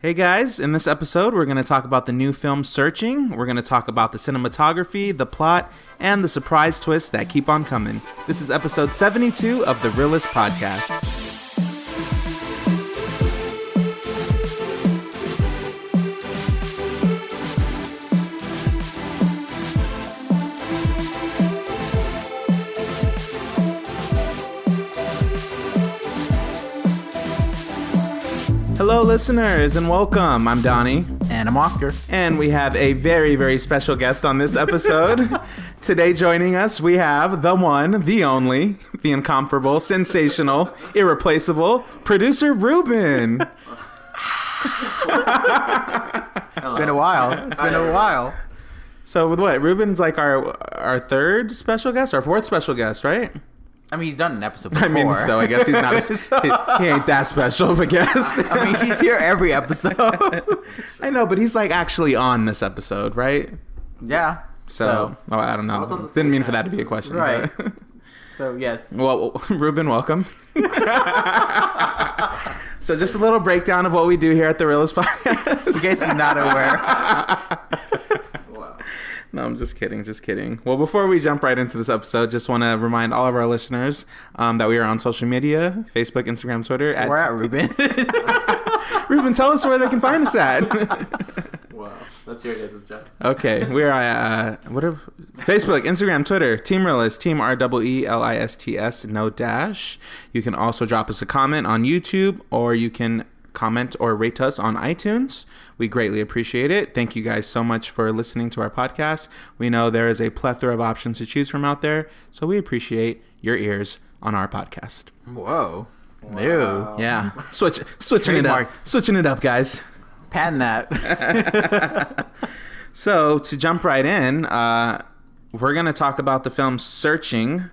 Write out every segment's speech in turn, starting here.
Hey guys, in this episode, we're going to talk about the new film Searching. We're going to talk about the cinematography, the plot, and the surprise twists that keep on coming. This is episode 72 of the Reel-ists podcast. Hello, listeners, and welcome. I'm Donnie. And I'm Oscar. And we have a very, very special guest on this episode. Today joining us, we have the one, the only, the incomparable, sensational, irreplaceable, producer Ruben. It's been a while. So with what? Ruben's like our third special guest, our fourth special guest, right? I mean, he's done an episode before. I mean, so I guess he's not. he ain't that special of a guest. I mean, he's here every episode. I know, but he's like actually on this episode, right? Yeah. So I don't know. Didn't mean for that to be a question, right? But. So yes. Well, Ruben, welcome. So just a little breakdown of what we do here at the Reel-ists podcast. In case you're not aware. No, I'm just kidding. Well, before we jump right into this episode, just want to remind all of our listeners that we are on social media, Facebook, Instagram, Twitter. Where at, Ruben? Ruben, tell us where they can find us at. Wow, that's your guys' job. Okay, we are at Facebook, Instagram, Twitter, Team Reel-ists, Team Reel-ists, no dash. You can also drop us a comment on YouTube, or you can comment or rate us on iTunes. We greatly appreciate it. Thank you guys so much for listening to our podcast. We know there is a plethora of options to choose from out there, so we appreciate your ears on our podcast. Whoa. Wow. Yeah. Switching it up, guys. Patent that. So, to jump right in, we're going to talk about the film Searching,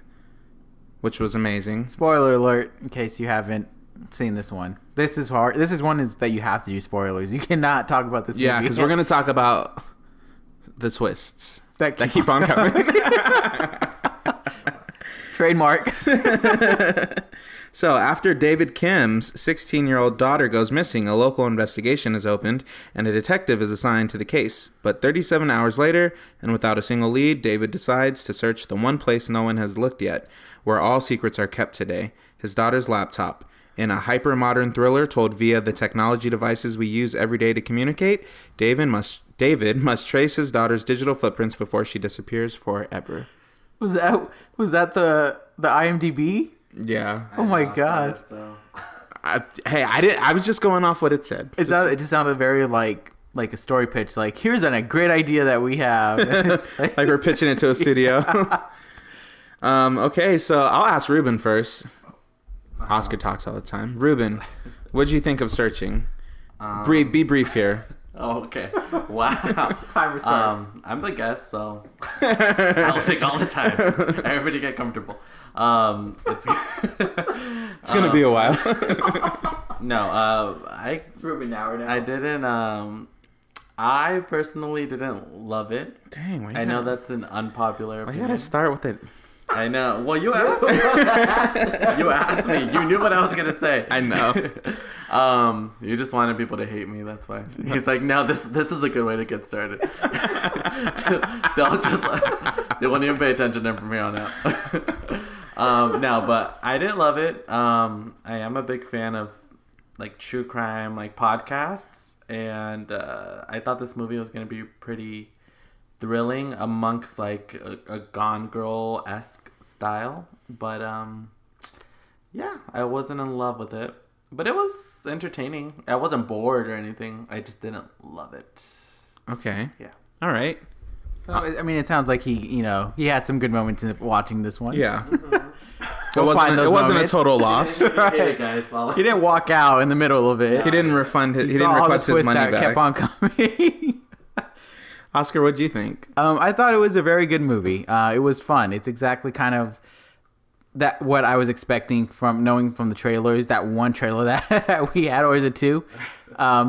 which was amazing. Spoiler alert, in case you haven't seen this one. This is hard. This is one that you have to do spoilers. You cannot talk about this movie. Yeah, because we're going to talk about the twists that keep on coming. Trademark. So, after David Kim's 16-year-old daughter goes missing, a local investigation is opened, and a detective is assigned to the case. But 37 hours later, and without a single lead, David decides to search the one place no one has looked yet, where all secrets are kept today, his daughter's laptop. In a hyper-modern thriller told via the technology devices we use every day to communicate, David must trace his daughter's digital footprints before she disappears forever. Was that the IMDb? Yeah. Oh my god. I was just going off what it said. It just sounded very like a story pitch. Like, here's a great idea that we have. Like we're pitching it to a studio. Okay, so I'll ask Ruben first. Oscar talks all the time. Ruben, what did you think of Searching? Be brief here. Oh, okay. Wow. Timer starts. I'm the guest, so I'll take all the time. Everybody get comfortable. It's gonna be a while. No, It's Ruben now. I didn't. I personally didn't love it. Dang, I know that's an unpopular Why opinion. you gotta start with it? I know. Well, you asked me. You asked me. You knew what I was gonna say. I know. You just wanted people to hate me. That's why. He's like, no, this is a good way to get started. They won't even pay attention to him from here on out. No, but I didn't love it. I am a big fan of like true crime, like podcasts, and I thought this movie was gonna be pretty thrilling amongst like a Gone Girl-esque style, but yeah, I wasn't in love with it, but it was entertaining. I wasn't bored or anything. I just didn't love it. Okay. Yeah. All right. So, I mean, it sounds like he had some good moments in watching this one. Yeah. We'll it wasn't a total loss. Hey guys, He didn't walk out in the middle of it. He didn't refund it. He saw didn't all the request his twists money that back. kept on coming. Oscar, what do you think? I thought it was a very good movie. It was fun. It's exactly kind of what I was expecting from the trailers. That one trailer that we had, or is it two?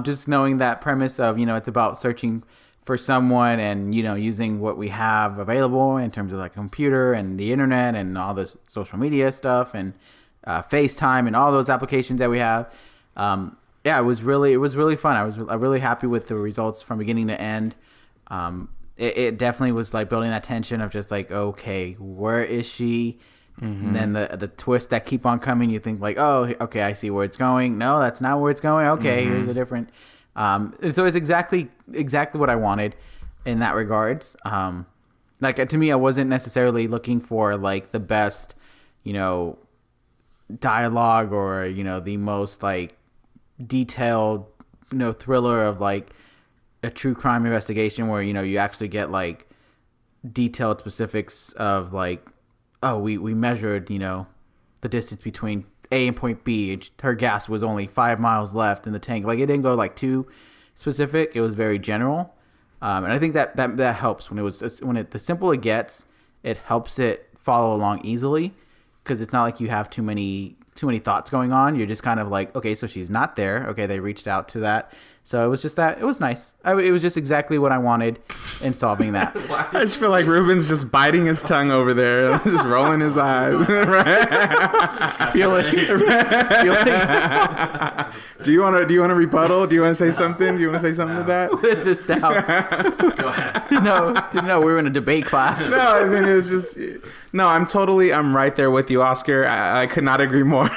Just knowing that premise of, it's about searching for someone and, using what we have available in terms of like computer and the internet and all the social media stuff and FaceTime and all those applications that we have. Yeah, it was really fun. I was really happy with the results from beginning to end. It definitely was like building that tension of just like, okay, where is she? And then the twists that keep on coming, you think like, oh, okay, I see where it's going. No, that's not where it's going. Okay, here's a different. So it's exactly what I wanted in that regards. Like to me, I wasn't necessarily looking for like the best, dialogue or the most like detailed, thriller of like a true crime investigation where you actually get like detailed specifics of like, oh, we measured, the distance between A and point B. And her gas was only 5 miles left in the tank. Like, it didn't go like too specific. It was very general, and I think that helps the simpler it gets, it helps it follow along easily because it's not like you have too many thoughts going on. You're just kind of like, okay, so she's not there. Okay, they reached out to that. So it was just that. It was nice. It was just exactly what I wanted in solving that. I just feel like Ruben's just biting his tongue over there, just rolling his eyes. Feeling. Do you want to rebuttal? Do you want to say something? Do you want to say something to that? What is this now? Go ahead. Didn't know we were in a debate class. No, I mean, it was just... No, I'm right there with you, Oscar. I could not agree more.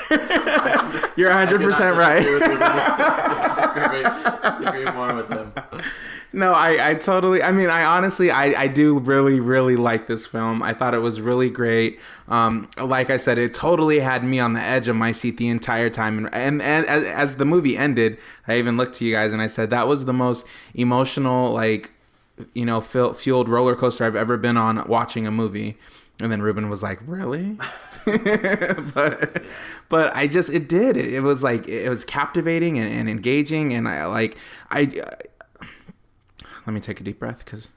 You're 100% right. Disagree more with them. No, I totally... I mean, I honestly, I do really, really like this film. I thought it was really great. Like I said, it totally had me on the edge of my seat the entire time. And as the movie ended, I even looked to you guys and I said, that was the most emotional, like, fueled roller coaster I've ever been on watching a movie. And then Ruben was like, really? but it was like, it was captivating and engaging. And let me take a deep breath because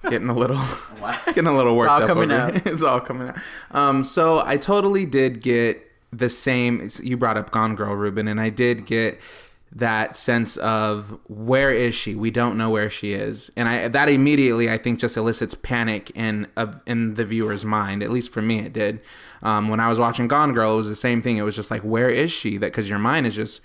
getting a little worked up over here. It's all coming out. So I totally did get the same. You brought up Gone Girl, Ruben, and I did get that sense of where is she? We don't know where she is, and that immediately I think just elicits panic in the viewer's mind. At least for me, it did. When I was watching Gone Girl, it was the same thing. It was just like, where is she? That because your mind is just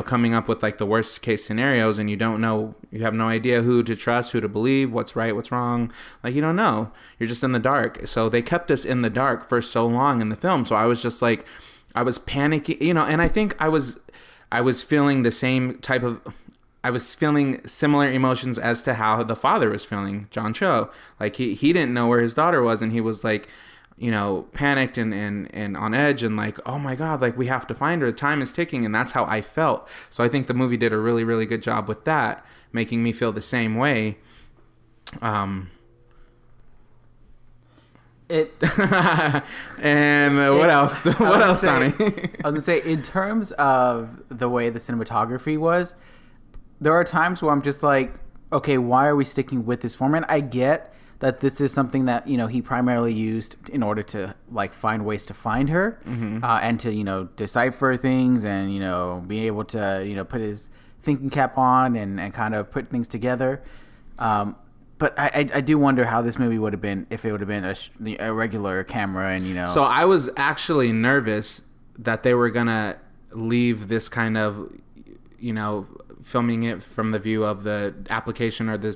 coming up with like the worst case scenarios, and you have no idea who to trust, who to believe, what's right, what's wrong. Like, you don't know. You're just in the dark. So they kept us in the dark for so long in the film. So I was just like, I was panicking, and I think I was feeling the same type of, I was feeling similar emotions as to how the father was feeling, John Cho. Like he didn't know where his daughter was, and he was like, panicked and on edge and like, oh my God, like we have to find her. The time is ticking. And that's how I felt. So I think the movie did a really, really good job with that, making me feel the same way. And what else? What else, Donnie? I was gonna say, in terms of the way the cinematography was, there are times where I'm just like, okay, why are we sticking with this format? I get that this is something that he primarily used in order to like find ways to find her, and to decipher things and be able to put his thinking cap on and kind of put things together. But I do wonder how this movie would have been if it would have been a regular camera and So I was actually nervous that they were gonna leave this kind of filming it from the view of the application or the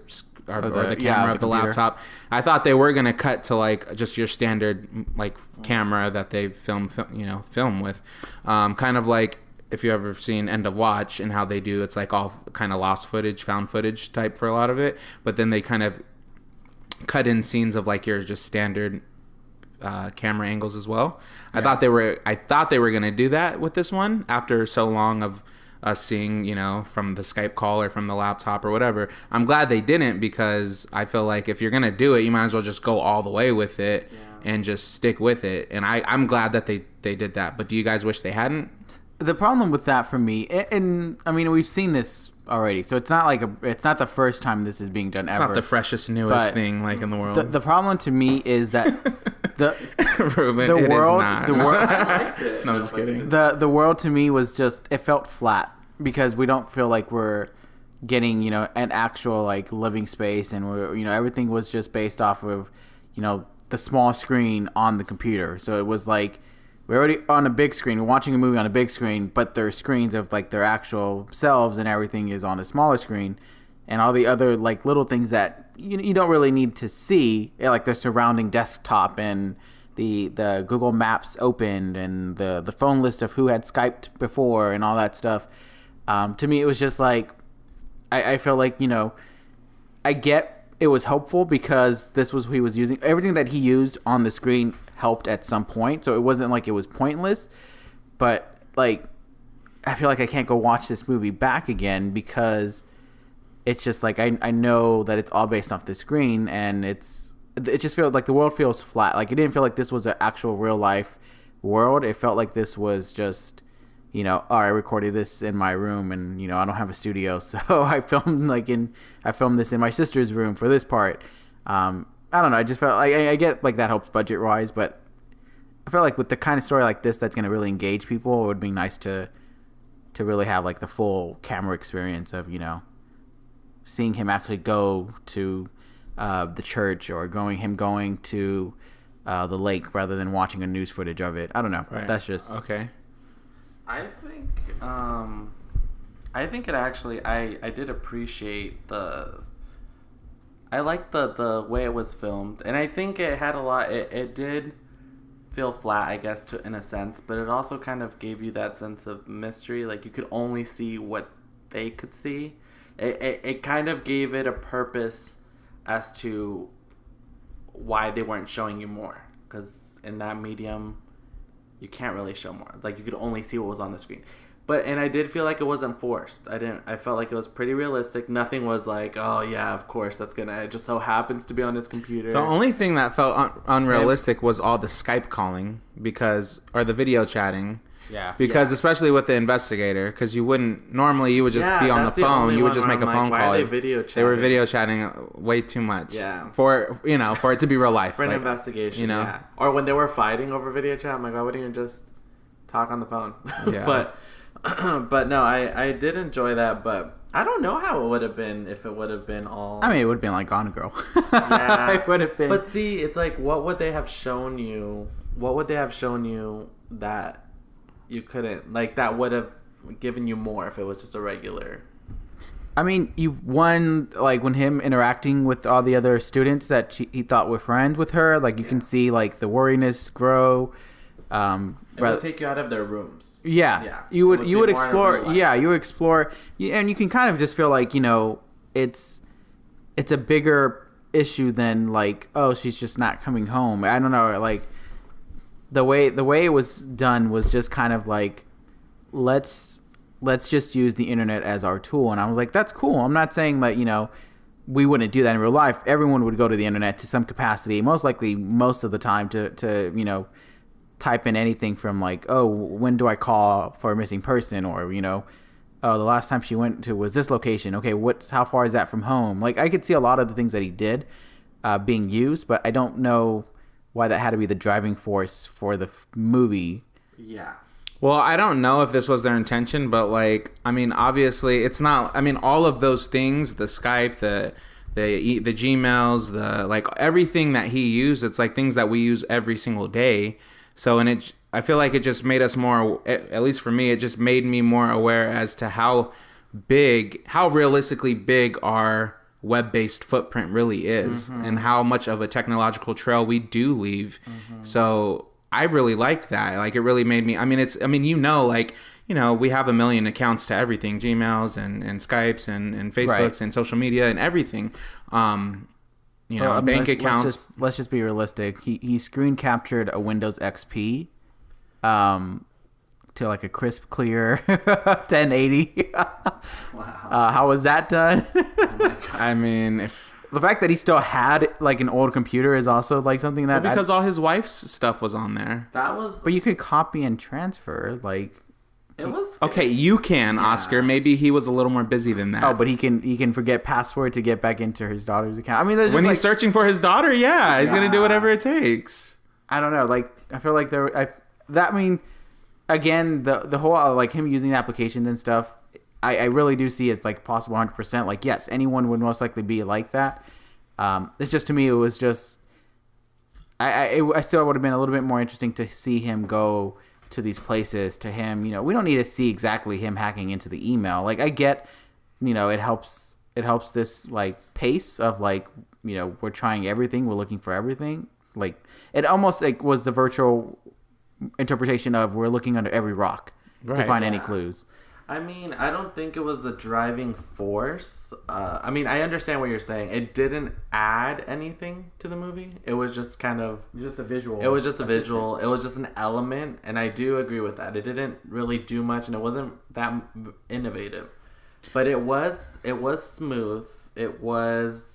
camera of the laptop. I thought they were gonna cut to like just your standard like camera that they film with, kind of like if you ever seen End of Watch and how they do, it's like all kind of lost footage, found footage type for a lot of it, but then they kind of cut in scenes of like your just standard camera angles as well. Yeah. I thought they were gonna do that with this one after so long of us seeing from the Skype call or from the laptop or whatever. I'm glad they didn't, because I feel like if you're gonna do it, you might as well just go all the way with it and just stick with it. And I'm glad that they did that. But do you guys wish they hadn't? The problem with that for me, and I mean, we've seen this already, so it's not like it's not the first time this is being done ever. It's not the freshest, newest thing like in the world. The problem to me is that Ruben, the it world, is not. the world. I liked it. No, just kidding. The world to me was just, it felt flat because we don't feel like we're getting an actual like living space, and we're everything was just based off of the small screen on the computer. So it was like we're already on a big screen, we're watching a movie on a big screen, but their screens of like their actual selves and everything is on a smaller screen, and all the other like little things that you don't really need to see, like their surrounding desktop and the Google Maps opened and the phone list of who had Skyped before and all that stuff. To me, it was just like I feel like, you know, I get it was helpful because this was what he was using. Everything that he used on the screen helped at some point, so it wasn't like it was pointless. But like, I feel like I can't go watch this movie back again because it's just like I know that it's all based off the screen, and it just feels like the world feels flat. Like it didn't feel like this was an actual real life world. It felt like this was just, you know, I recorded this in my room, and you know I don't have a studio, so I filmed this in my sister's room for this part. I don't know. I just felt like I get like that helps budget wise, but I feel like with the kind of story like this that's going to really engage people, it would be nice to really have like the full camera experience of, you know, seeing him actually go to the church or going to the lake rather than watching a news footage of it. I don't know. Right. That's just okay. I think it actually I did appreciate I liked the way it was filmed, and I think it had a lot. It did feel flat, I guess, in a sense, but it also kind of gave you that sense of mystery. Like you could only see what they could see. It kind of gave it a purpose as to why they weren't showing you more, because in that medium you can't really show more. Like you could only see what was on the screen. And I did feel like it wasn't forced. I felt like it was pretty realistic. Nothing was like, oh yeah, of course it just so happens to be on his computer. The only thing that felt unrealistic was all the Skype calling or the video chatting. yeah. Because especially with the investigator, because you would just be on the phone. You would just make a phone call. Why are they video chatting? They were video chatting way too much. Yeah. For it to be real life. For an investigation, you know? Yeah. Or when they were fighting over video chat, I'm like, why wouldn't you just talk on the phone? Yeah. But no, I did enjoy that, but I don't know how it would have been if it would have been all... I mean, it would have been like Gone Girl. Yeah. It would have been. But see, it's like, what would they have shown you? What would they have shown you that you couldn't... Like, that would have given you more if it was just a regular... I mean, like when him interacting with all the other students that he thought were friends with her, like you can see like the worriness grow. It would take you out of their rooms. Yeah. You would explore. Yeah, you would explore, and you can kind of just feel like, you know, it's a bigger issue than like, oh, she's just not coming home. I don't know, like the way it was done was just kind of like, let's just use the internet as our tool. And I was like, that's cool. I'm not saying that, you know, we wouldn't do that in real life. Everyone would go to the internet to some capacity, most likely most of the time to you know, type in anything from like, oh, when do I call for a missing person, or, you know, oh, the last time she went to was this location. Okay, how far is that from home? Like I could see a lot of the things that he did being used, but I don't know why that had to be the driving force for the movie. Yeah. Well, I don't know if this was their intention, but like, I mean, obviously it's not. I mean, all of those things, the Skype, the Gmails, the like everything that he used, it's like things that we use every single day. So, I feel like it just made us more, at least for me, it just made me more aware as to how realistically big our web-based footprint really is, and how much of a technological trail we do leave. So I really liked that. Like it really made me, we have a million accounts to everything, Gmails and Skypes and Facebooks, right, and social media and everything. Bank accounts. Let's just be realistic. He screen captured a Windows XP to like a crisp, clear 1080. Wow. How was that done? I mean, if the fact that he still had like an old computer is also like something that because all his wife's stuff was on there. But you could copy and transfer like. It was okay. You can, yeah. Oscar. Maybe he was a little more busy than that. Oh, but he can forget password to get back into his daughter's account. I mean, when he's searching for his daughter, yeah, he's gonna do whatever it takes. I don't know. Like, I feel like again, the whole like him using the applications and stuff, I really do see it's like possible 100%. Like, yes, anyone would most likely be like that. It's just, to me, it was just I still would have been a little bit more interesting to see him go to these places. To him, we don't need to see exactly him hacking into the email. Like I get, it helps this like pace of like we're trying everything, we're looking for everything. Like it almost like was the virtual interpretation of we're looking under every rock to find any clues. I mean, I don't think it was the driving force. I mean, I understand what you're saying. It didn't add anything to the movie. It was just kind of... Just a visual. It was just a visual. It was just an element, and I do agree with that. It didn't really do much, and it wasn't that innovative. But it was smooth. It was...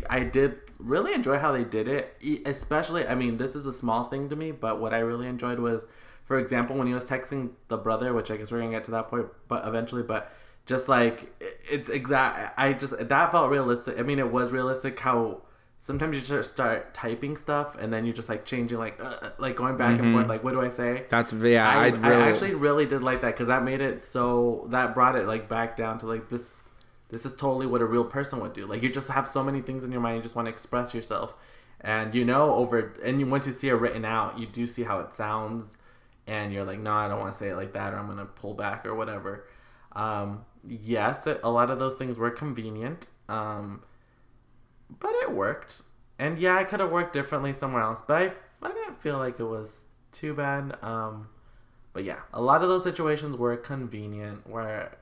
I did really enjoy how they did it. Especially, I mean, this is a small thing to me, but what I really enjoyed was... For example, when he was texting the brother, which I guess we're gonna get to that point, but eventually, but just like it's exact. That felt realistic. I mean, it was realistic how sometimes you just start typing stuff and then you just like changing, like going back and forth. Like, what do I say? I actually really did like that because that made it so that brought it like back down to like this. This is totally what a real person would do. Like you just have so many things in your mind. You just want to express yourself, and once you see it written out, you do see how it sounds. And you're like, no, I don't want to say it like that, or I'm going to pull back or whatever. Yes, a lot of those things were convenient, but it worked. And yeah, I could have worked differently somewhere else, but I didn't feel like it was too bad. But yeah, a lot of those situations were convenient, where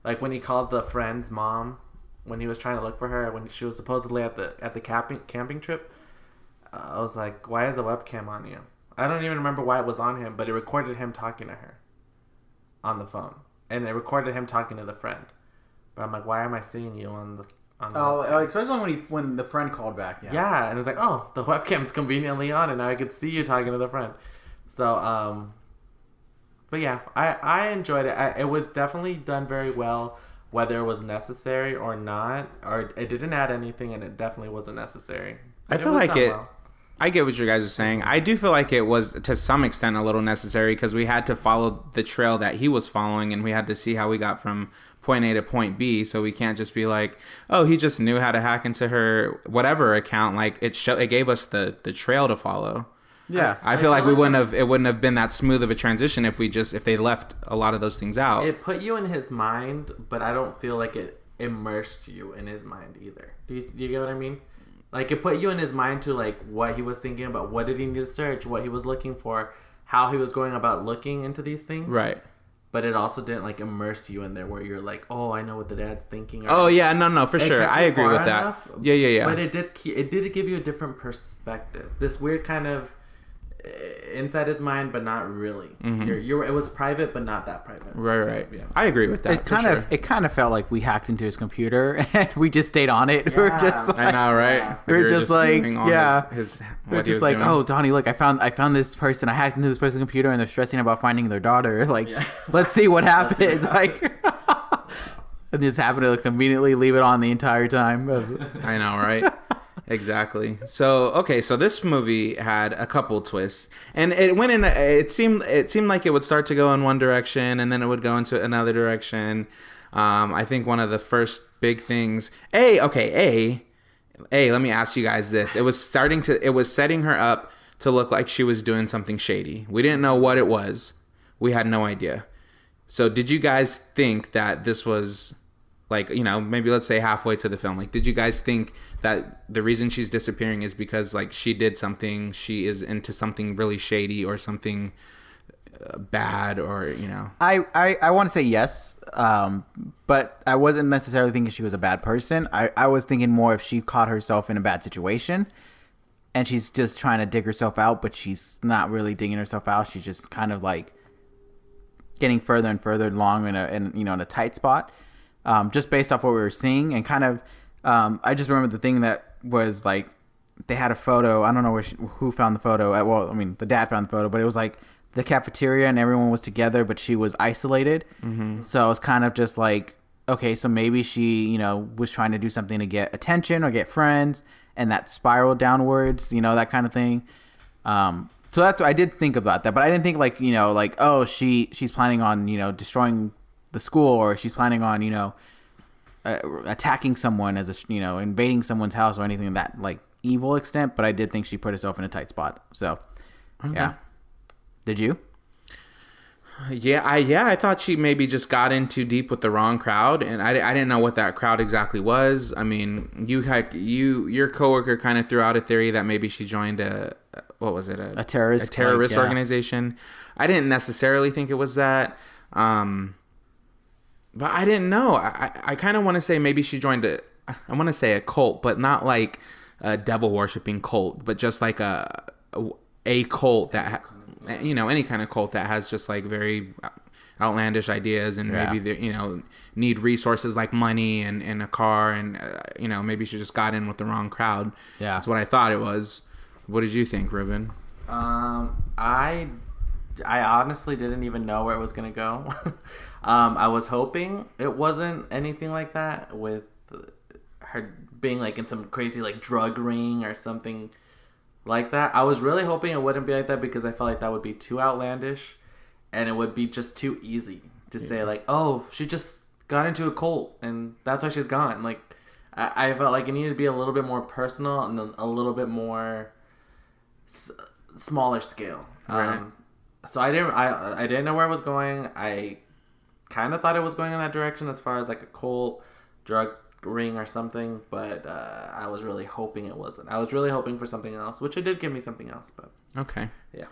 like when he called the friend's mom when he was trying to look for her when she was supposedly at the camping trip. I was like, why is the webcam on you? I don't even remember why it was on him, but it recorded him talking to her on the phone, and it recorded him talking to the friend. But I'm like, why am I seeing you on the? Especially when the friend called back. Yeah, and it's like, oh, the webcam's conveniently on, and now I could see you talking to the friend. So, but yeah, I enjoyed it. It was definitely done very well, whether it was necessary or not, or it didn't add anything, and it definitely wasn't necessary. I feel like it. Well. I get what you guys are saying. I do feel like it was, to some extent, a little necessary because we had to follow the trail that he was following, and we had to see how we got from point A to point B. So we can't just be like, oh, he just knew how to hack into her whatever account. Like it gave us the trail to follow. Yeah, I feel like it wouldn't have been that smooth of a transition if they left a lot of those things out. It put you in his mind, but I don't feel like it immersed you in his mind either. Do you get what I mean? Like, it put you in his mind to, like, what he was thinking about, what did he need to search, what he was looking for, how he was going about looking into these things. Right. But it also didn't, like, immerse you in there where you're like, oh, I know what the dad's thinking. Oh, yeah, no, for sure. I agree with that. Yeah. But it did give you a different perspective. This weird kind of inside his mind, but not really. Mm-hmm. It was private, but not that private. Right. Yeah. I agree with that. It kind of felt like we hacked into his computer and we just stayed on it. Yeah. We're just like, I know, right? Yeah. We're just like, yeah. We're just like, oh, Donnie, look, I found this person. I hacked into this person's computer and they're stressing about finding their daughter. Like, let's see what happens. Like, and just happened to conveniently leave it on the entire time. I know, right? Exactly. So this movie had a couple twists, and it went in. It seemed like it would start to go in one direction, and then it would go into another direction. I think one of the first big things. Let me ask you guys this. It was setting her up to look like she was doing something shady. We didn't know what it was. We had no idea. So did you guys think that this was, like, maybe let's say halfway to the film, like, did you guys think that the reason she's disappearing is because, like, she did something, she is into something really shady or something bad, or I want to say yes, but I wasn't necessarily thinking she was a bad person. I was thinking more if she caught herself in a bad situation and she's just trying to dig herself out, but she's not really digging herself out. She's just kind of like getting further and further along in a tight spot, just based off what we were seeing. And kind of I just remember the thing that was like, they had a photo. I don't know who found the photo. The dad found the photo, but it was like the cafeteria and everyone was together, but she was isolated. Mm-hmm. So it was kind of just like, okay, so maybe she, was trying to do something to get attention or get friends, and that spiraled downwards, that kind of thing. So that's what I did think about that, but I didn't think she's planning on, destroying the school, or she's planning on, attacking someone as invading someone's house or anything that like evil extent, but I did think she put herself in a tight spot. So, yeah. Did you? I thought she maybe just got in too deep with the wrong crowd, and I didn't know what that crowd exactly was. I mean, your coworker kind of threw out a theory that maybe she joined a terrorist organization. I didn't necessarily think it was that, but I didn't know. I kind of want to say maybe she joined a cult, but not like a devil worshipping cult, but just like a cult that. Any kind of cult that has just like very outlandish ideas, and maybe they need resources like money and a car, and maybe she just got in with the wrong crowd. Yeah, that's what I thought it was. What did you think, Ruben? I honestly didn't even know where it was gonna go. I was hoping it wasn't anything like that, with her being like in some crazy like drug ring or something like that. I was really hoping it wouldn't be like that, because I felt like that would be too outlandish, and it would be just too easy to say like, oh, she just got into a cult and that's why she's gone. Like, I felt like it needed to be a little bit more personal and a little bit more smaller scale. Right. So I didn't know where it was going. I kind of thought it was going in that direction as far as like a cult, drug ring or something, but I was really hoping it wasn't. I was really hoping for something else, which it did give me something else, but okay. Yeah.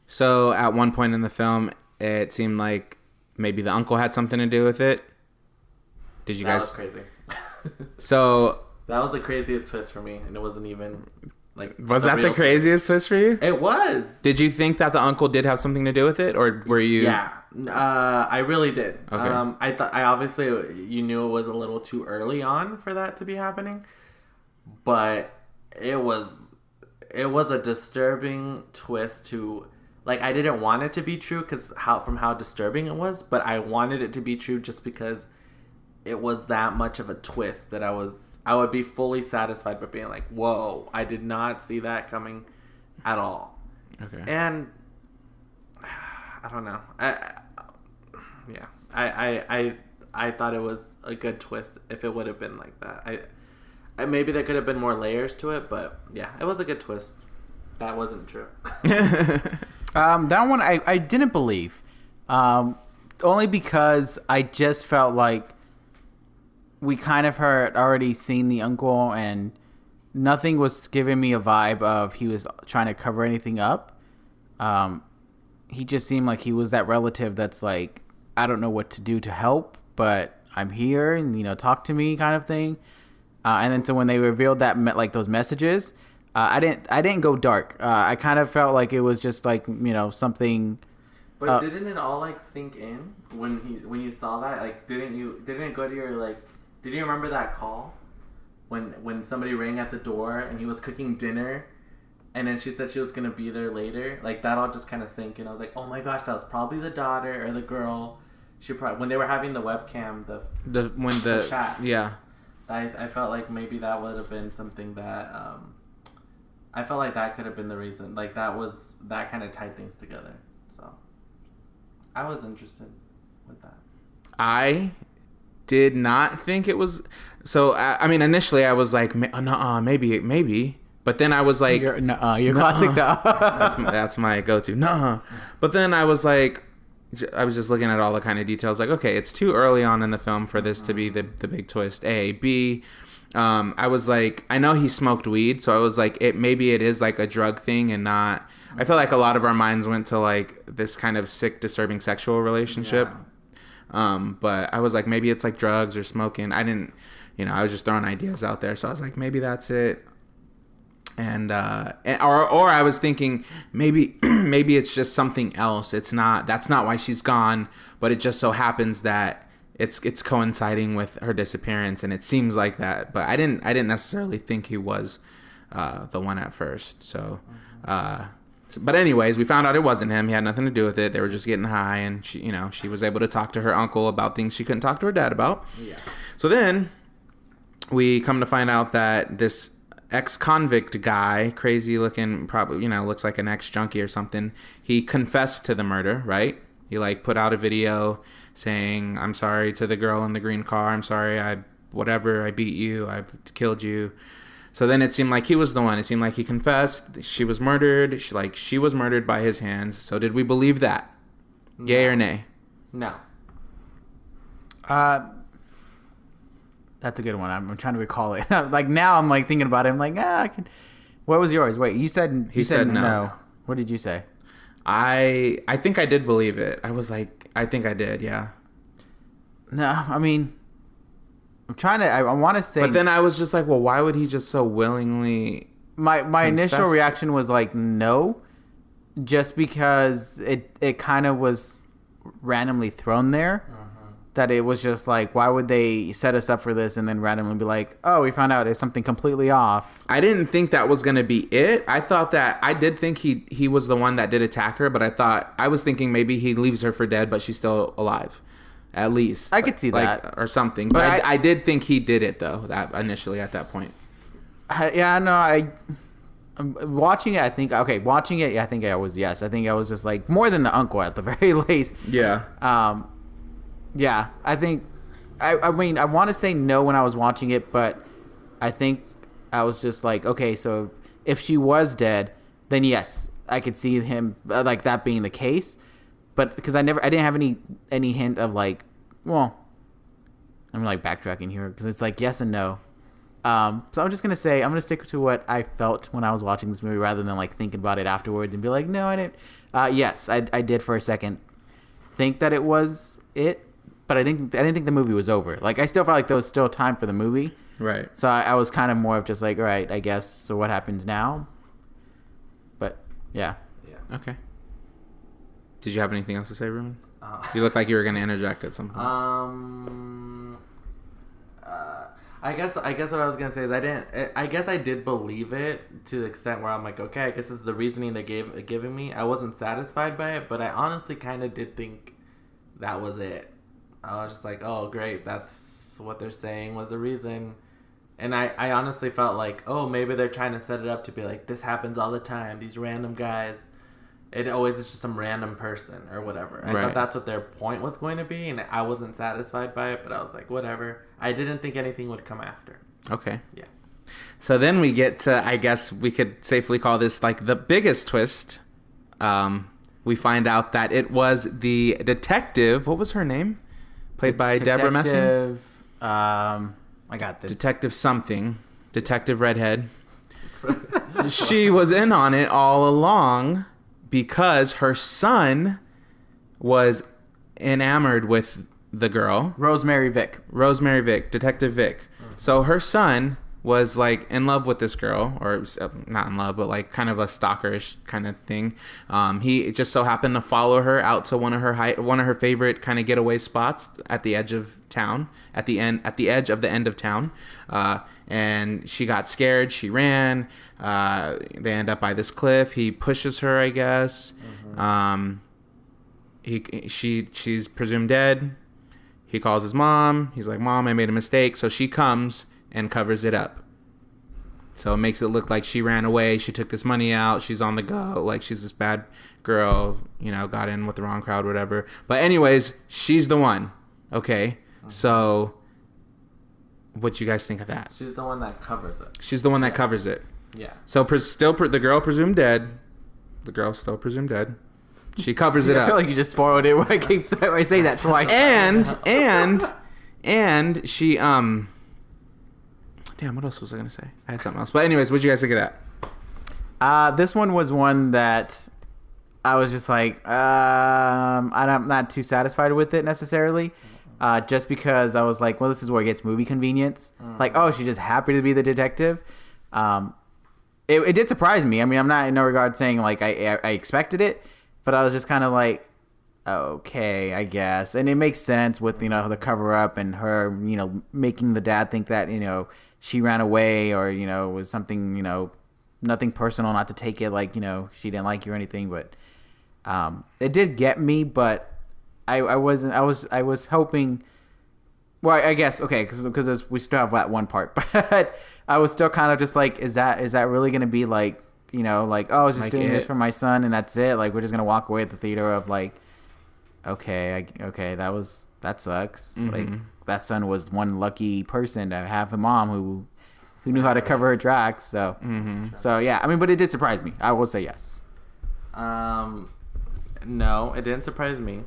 So at one point in the film, it seemed like maybe the uncle had something to do with it. Did you guys? That was crazy. So that was the craziest twist for me, and it wasn't even like. Was that the craziest twist for you? It was. Did you think that the uncle did have something to do with it, or were you? Yeah, I really did. Okay. I obviously, you knew it was a little too early on for that to be happening, but it was a disturbing twist to. Like, I didn't want it to be true from how disturbing it was, but I wanted it to be true just because it was that much of a twist that I would be fully satisfied by being like, whoa, I did not see that coming at all. Okay. And I don't know. I thought it was a good twist if it would have been like that. Maybe there could have been more layers to it, but yeah, it was a good twist. That wasn't true. That one I didn't believe, only because I just felt like we kind of had already seen the uncle, and nothing was giving me a vibe of he was trying to cover anything up. He just seemed like he was that relative that's like, I don't know what to do to help, but I'm here, and talk to me kind of thing. And then so when they revealed that, like those messages. I didn't go dark. I kind of felt like it was just like something. But didn't it all like sink in when you saw that? Like, didn't it go to your like? Did you remember that call when somebody rang at the door and he was cooking dinner, and then she said she was gonna be there later? Like, that all just kind of sank in. I was like, oh my gosh, that was probably the daughter or the girl. She probably, when they were having the webcam, the chat. Yeah. I felt like maybe that would have been something that I felt like that could have been the reason. Like, that kind of tied things together. So I was interested with that. I did not think it was. So I mean, initially I was like, nuh-uh, maybe. But then I was like, your classic nuh-uh. that's my go-to, nuh-uh. But then I was like, I was just looking at all the kind of details. Like, okay, it's too early on in the film for this to be the big twist. A, B. I was like, I know he smoked weed, so I was like, maybe it is like a drug thing and not. I feel like a lot of our minds went to like this kind of sick, disturbing sexual relationship. Yeah. But I was like, maybe it's like drugs or smoking. I didn't, I was just throwing ideas out there. So I was like, maybe that's it. And or I was thinking maybe it's just something else. That's not why she's gone, but it just so happens that it's coinciding with her disappearance, and it seems like that. But I didn't necessarily think he was the one at first. So, but anyways, we found out it wasn't him. He had nothing to do with it. They were just getting high, and she was able to talk to her uncle about things she couldn't talk to her dad about. Yeah. So then we come to find out that this ex-convict guy, crazy looking, probably looks like an ex-junkie or something. He confessed to the murder, right? He like put out a video saying, "I'm sorry to the girl in the green car. I'm sorry, I beat you. I killed you." So then it seemed like he was the one. It seemed like he confessed. She was murdered. She was murdered by his hands. So did we believe that? No. Yay or nay? No. That's a good one. I'm trying to recall it. Like now I'm like thinking about it. I'm like, I can. What was yours? Wait, you said he said no. What did you say? I think I did believe it. I was like, I think I did. Yeah. No, I mean, I'm trying to. I want to say. But then I was just like, well, why would he just so willingly? My initial reaction was like no, just because it kind of was randomly thrown there. That it was just like, why would they set us up for this and then randomly be like, oh, we found out it's something completely off. I didn't think that was going to be it. I thought that I did think he was the one that did attack her, but I was thinking maybe he leaves her for dead, but she's still alive. At least. I could see that. Or something. But I did think he did it, though, that initially at that point. Watching it, I think I was yes. I think I was just like, more than the uncle at the very least. Yeah. Yeah, I think, I mean, I want to say no when I was watching it, but I think I was just like, okay, so if she was dead, then yes, I could see him, like, that being the case. But because I didn't have any hint of like, well, I'm like backtracking here because it's like yes and no. So I'm just going to say, I'm going to stick to what I felt when I was watching this movie rather than like thinking about it afterwards and be like, no, I didn't. Yes, I did for a second think that it was it. But I didn't think the movie was over. Like, I still felt like there was still time for the movie. Right. So I was kind of more of just like, all right, I guess. So what happens now? But, yeah. Okay. Did you have anything else to say, Ruben? You look like you were going to interject at some point. I guess what I was going to say is I guess I did believe it to the extent where I'm like, okay, I guess this is the reasoning they given me. I wasn't satisfied by it, but I honestly kind of did think that was it. I was just like, oh, great, that's what they're saying was a reason. And I honestly felt like, oh, maybe they're trying to set it up to be like, this happens all the time. These random guys. It always is just some random person or whatever. I thought that's what their point was going to be, and I wasn't satisfied by it, but I was like, whatever. I didn't think anything would come after. Okay. Yeah. So then we get to, I guess we could safely call this like the biggest twist. We find out that it was the detective. What was her name? Played by Deborah Messing? I got this. Detective something. Detective Redhead. She was in on it all along because her son was enamored with the girl. Rosemary Vick. Detective Vick. Mm-hmm. So her son was like in love with this girl, or not in love, but like kind of a stalkerish kind of thing. He just so happened to follow her out to one of her favorite kind of getaway spots at the edge of town, at the edge of the end of town. And she got scared. She ran. They end up by this cliff. He pushes her, I guess. Mm-hmm. She's presumed dead. He calls his mom. He's like, Mom, I made a mistake. So she comes and covers it up. So it makes it look like she ran away. She took this money out. She's on the go. Like she's this bad girl, got in with the wrong crowd, whatever. But anyways, she's the one. Okay. Mm-hmm. So what you guys think of that? She's the one that covers it. She's the one that covers it. Yeah. So the girl presumed dead. The girl's still presumed dead. She covers it up. I feel like you just spoiled it when I say that twice. And she damn, what else was I gonna say? I had something else. But anyways, what'd you guys think of that? This one was one that I was just like, I'm not too satisfied with it necessarily. Just because I was like, well, this is where it gets movie convenience. Like, oh, she's just happy to be the detective. It did surprise me. I mean, I'm not in no regard saying like I expected it, but I was just kind of like, okay, I guess. And it makes sense with, the cover up and her, making the dad think that, she ran away or, was something, nothing personal, not to take it like, she didn't like you or anything. But it did get me, but I was hoping, well, I guess, okay, because we still have that one part, but I was still kind of just like, is that really going to be like, like, oh, I was just doing this for my son and that's it? Like, we're just going to walk away at the theater of like, okay, that sucks. Mm-hmm. Like, that son was one lucky person to have a mom who who knew how to cover her tracks. So, so yeah. I mean, but it did surprise me. I will say yes. No, it didn't surprise me.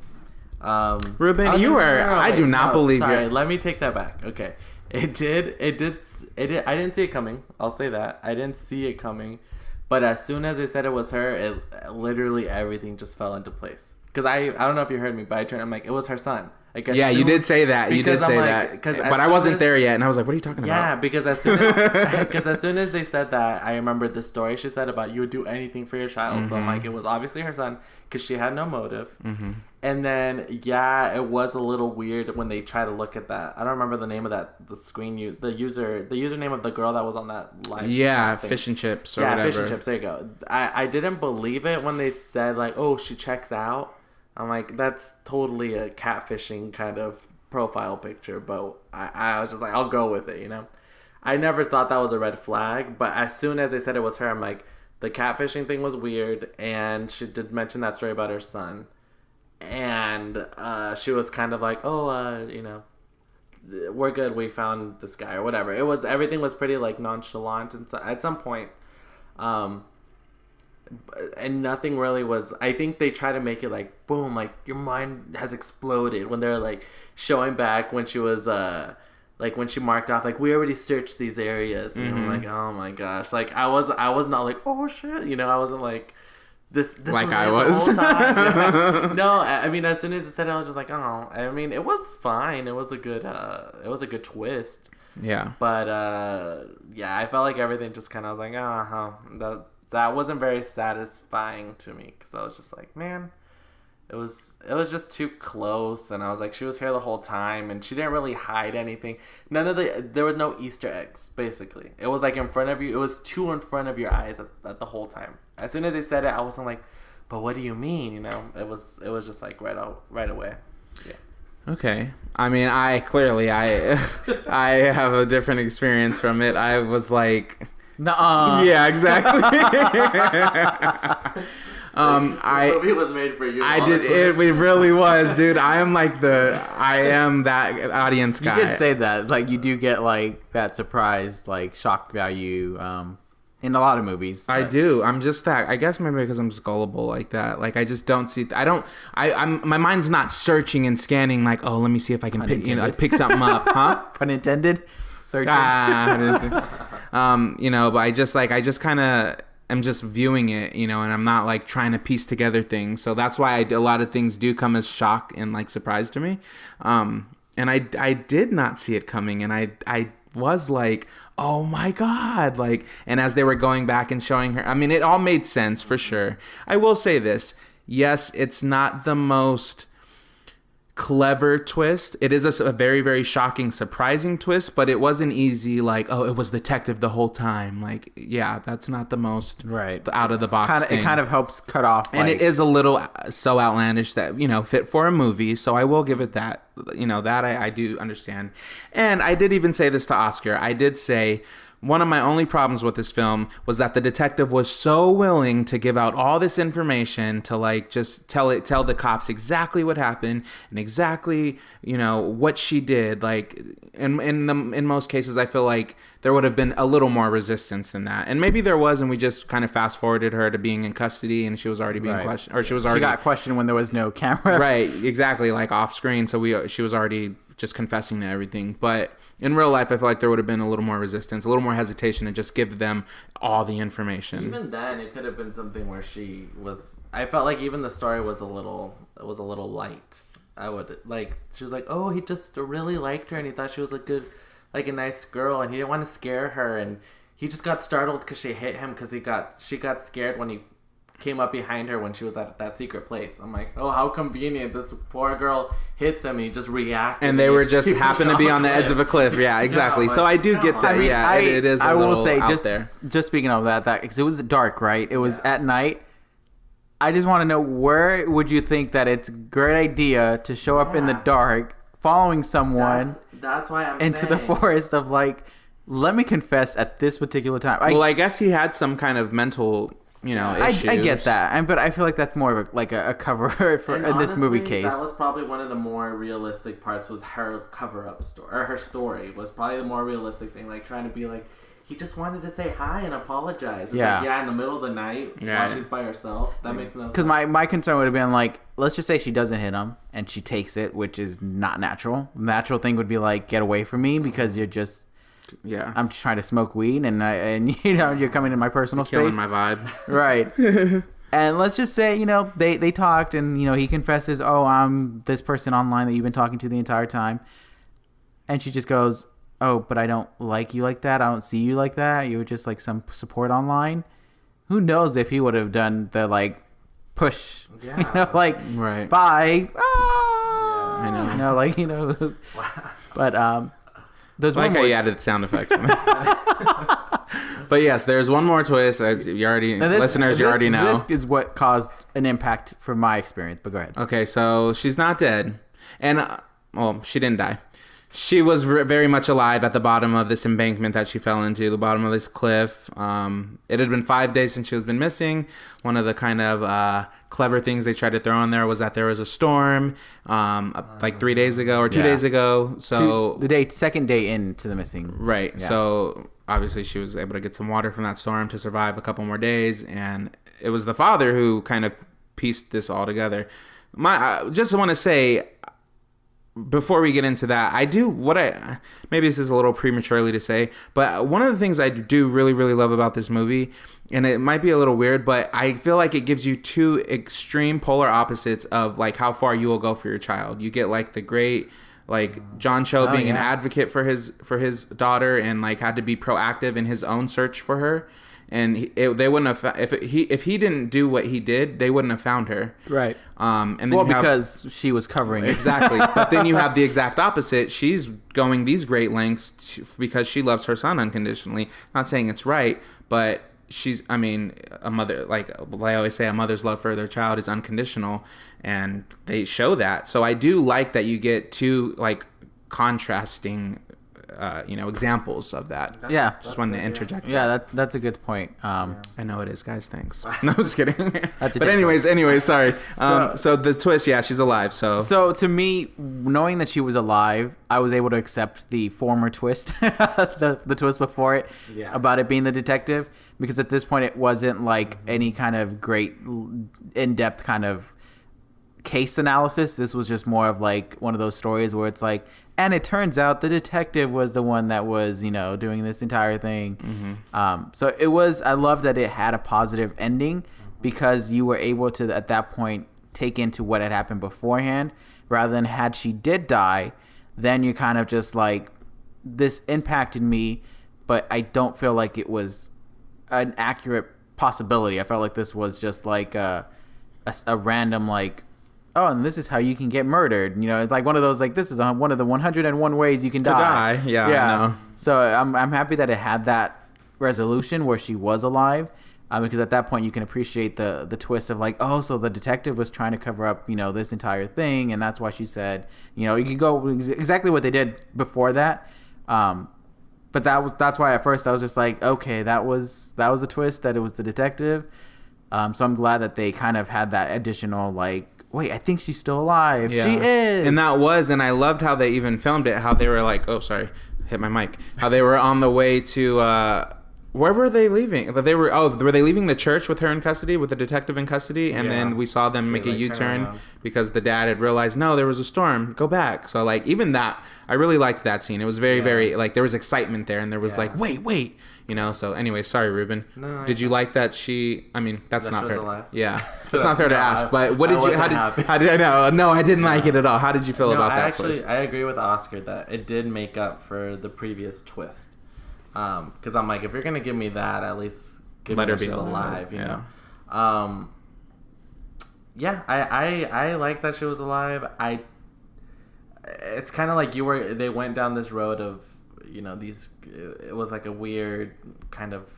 Ruben, I do not believe you. Sorry, let me take that back. Okay. It did. I didn't see it coming. I'll say that. I didn't see it coming. But as soon as they said it was her, it literally everything just fell into place. Because I don't know if you heard me, but I'm like, it was her son. Like, yeah, you did say that. You did say that. But I wasn't there yet, and I was like, what are you talking about? Yeah, because as soon as they said that, I remembered the story she said about you would do anything for your child. So I'm like, it was obviously her son because she had no motive. And then, yeah, it was a little weird when they tried to look at that. I don't remember the name of the username of the girl that was on that live. Yeah, Fish and Chips or whatever. Yeah, Fish and Chips. There you go. I didn't believe it when they said, like, oh, she checks out. I'm like, that's totally a catfishing kind of profile picture. But I was just like, I'll go with it, you know? I never thought that was a red flag. But as soon as they said it was her, I'm like, the catfishing thing was weird. And she did mention that story about her son. And she was kind of like, oh, you know, we're good. We found this guy or whatever. Everything was pretty like nonchalant. And so, at some point, and nothing really was. I think they try to make it like boom, like your mind has exploded when they're like showing back when she was like when she marked off like we already searched these areas. And I'm like, oh my gosh, like I was not like, oh shit, you know, I wasn't like this like was I was the whole time. No, I mean as soon as it said it, I was just like, oh, I mean it was fine. It was a good twist. Yeah. But yeah, I felt like everything just kind of was like, that wasn't very satisfying to me because I was just like, man, it was just too close, and I was like, she was here the whole time, and she didn't really hide anything. There was no Easter eggs, basically. It was like in front of you. It was two in front of your eyes at the whole time. As soon as they said it, I wasn't like, but what do you mean? You know, it was just like right away. Yeah. Okay. I mean, I have a different experience from it. I was like. Nuh-uh. Yeah, exactly. The movie was made for you. It really was, dude. I am that audience guy. You did say that. Like, you do get, like, that surprise, like, shock value in a lot of movies. I do. I'm just that. I guess maybe because I'm just gullible like that. Like, I just don't see... my mind's not searching and scanning, like, oh, let me see if I can pick something up. Huh? Pun intended? Searching. You know, but I just kind of am just viewing it, you know, and I'm not like trying to piece together things. So that's why a lot of things do come as shock and like surprise to me. And I did not see it coming, and I was like, oh my God, like, and as they were going back and showing her, I mean, it all made sense for sure. I will say this. Yes, it's not the most clever twist. It is a very, very shocking, surprising twist, but it wasn't easy like, oh, it was the detective the whole time. Like, yeah, that's not the most out of the box thing. It kind of helps cut off. And it is a little so outlandish that, you know, fit for a movie. So I will give it that. You know, that I do understand. And I did even say this to Oscar. I did say, one of my only problems with this film was that the detective was so willing to give out all this information to like just tell the cops exactly what happened and exactly, you know, what she did. Like in most cases, I feel like there would have been a little more resistance than that. And maybe there was, and we just kind of fast forwarded her to being in custody, and she was already being questioned, or she got questioned when there was no camera. Right, exactly, like off screen. So she was already just confessing to everything. But in real life, I feel like there would have been a little more resistance, a little more hesitation to just give them all the information. Even then, it could have been something where she was... I felt like even the story was a little light. She was like, oh, he just really liked her, and he thought she was a nice girl, and he didn't want to scare her, and he just got startled because she hit him because she got scared when he came up behind her when she was at that secret place. I'm like, oh, how convenient. This poor girl hits him and he just reacted. And they were just happened to be on the edge of a cliff. Yeah, exactly. So I do get that. I mean, it is a little out there. Just speaking of that, because it was dark, right? It was at night. I just want to know, where would you think that it's a great idea to show up in the dark, following someone that's why I'm into the forest of like, let me confess at this particular time. I guess he had some kind of mental... issues. I get that, but I feel like that's more of a cover for in this movie case. That was probably one of the more realistic parts. Was her cover-up story, or her story was probably the more realistic thing. Like trying to be like, he just wanted to say hi and apologize. It's Yeah. like, yeah, in the middle of the night while she's by herself. That makes no sense. Because my concern would have been like, let's just say she doesn't hit him and she takes it, which is not natural. The natural thing would be like, get away from me because you're just, I'm just trying to smoke weed and you know, you're coming in my personal space. Killing my vibe. Right. And let's just say, you know, they talked and, you know, he confesses, oh, I'm this person online that you've been talking to the entire time. And she just goes, oh, but I don't like you like that. I don't see you like that. You were just like some support online. Who knows if he would have done the like push, you know, like bye. Ah! I know. You know, like, you know, but there's like one how more. you added sound effects. But yes, there's one more twist. As you already, listeners, you already know. This is what caused an impact from my experience. But go ahead. Okay, so she's not dead, and well, she didn't die. She was very much alive at the bottom of this embankment that she fell into, the bottom of this cliff. It had been 5 days since she was been missing. One of the kind of clever things they tried to throw in there was that there was a storm like 3 days ago or 2 days ago. So second day into the missing. Right. Yeah. So obviously she was able to get some water from that storm to survive a couple more days. And it was the father who kind of pieced this all together. I just want to say, before we get into that, maybe this is a little prematurely to say, but one of the things I do really, really love about this movie, and it might be a little weird, but I feel like it gives you two extreme polar opposites of like how far you will go for your child. You get like the great, like John Cho being an advocate for his daughter and like had to be proactive in his own search for her. And they wouldn't have if he didn't do what he did, they wouldn't have found her. Right. And then because she was covering it. Exactly. But then you have the exact opposite. She's going these great lengths because she loves her son unconditionally. Not saying it's right, but a mother, like I always say, a mother's love for their child is unconditional, and they show that. So I do like that you get two like contrasting examples of that. Yeah. Just wanted to interject. Yeah, that's a good point. I know it is, guys. Thanks. No, just kidding. That's but anyways, sorry. So the twist, she's alive. So to me, knowing that she was alive, I was able to accept the former twist, the twist before it, about it being the detective, because at this point it wasn't like any kind of great in-depth kind of case analysis. This was just more of like one of those stories where it's like, and it turns out the detective was the one that was, you know, doing this entire thing. Mm-hmm. So it was, I love that it had a positive ending because you were able to, at that point, take into what had happened beforehand, rather than had she did die, then you're kind of just like, this impacted me, but I don't feel like it was an accurate possibility. I felt like this was just like a random, like, oh, and this is how you can get murdered. You know, it's like one of those, like, this is one of the 101 ways you can die. Yeah, I know. So I'm happy that it had that resolution where she was alive, because at that point you can appreciate the twist of like, oh, so the detective was trying to cover up, you know, this entire thing, and that's why she said, you know, you can go exactly what they did before that. But that's why at first I was just like, okay, that was a twist, that it was the detective. So I'm glad that they kind of had that additional, like, wait, I think she's still alive. Yeah. She is. And I loved how they even filmed it, how they were like, oh, sorry, hit my mic. How they were on the way to, where were they leaving? Were they leaving the church with her in custody, with the detective in custody? And then we saw them make a U-turn because the dad had realized, no, there was a storm, go back. So like, even that, I really liked that scene. It was very, very, like, there was excitement there, and there was like, wait, you know. So anyway, sorry, Ruben. No, did you like that that's not fair. Alive. Yeah. That's not fair to ask, but how did I know? No, I didn't like it at all. How did you feel about that twist? I agree with Oscar that it did make up for the previous twist. Because I'm like, if you're gonna give me that, at least give me that she's alive. You know. I like that she was alive. It's kind of like they went down this road of, you know, it was like a weird kind of,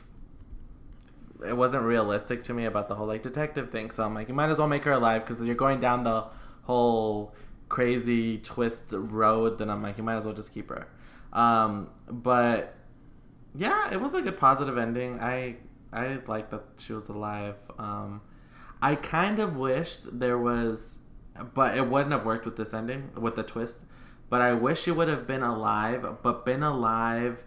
it wasn't realistic to me about the whole like detective thing. So I'm like, you might as well make her alive, because you're going down the whole crazy twist road. Then I'm like, you might as well just keep her. But yeah, it was like a positive ending. I like that she was alive. I kind of wished there was, but it wouldn't have worked with this ending, with the twist. But I wish she would have been alive, but been alive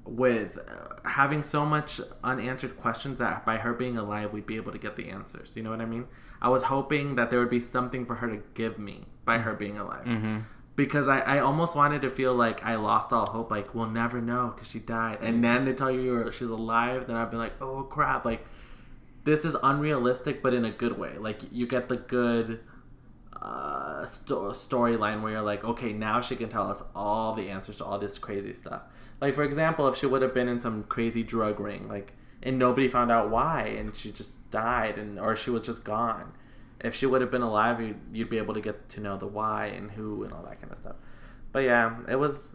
with having so much unanswered questions that by her being alive, we'd be able to get the answers. You know what I mean? I was hoping that there would be something for her to give me by her being alive. Mm-hmm. Because I almost wanted to feel like I lost all hope. Like, we'll never know because she died. And then they tell you she's alive. Then I'd be like, oh, crap. Like, this is unrealistic, but in a good way. Like, you get the good storyline where you're like, okay, now she can tell us all the answers to all this crazy stuff. Like, for example, if she would have been in some crazy drug ring, like, and nobody found out why, and she just died, or she was just gone. If she would have been alive, you'd be able to get to know the why and who and all that kind of stuff. But yeah, it was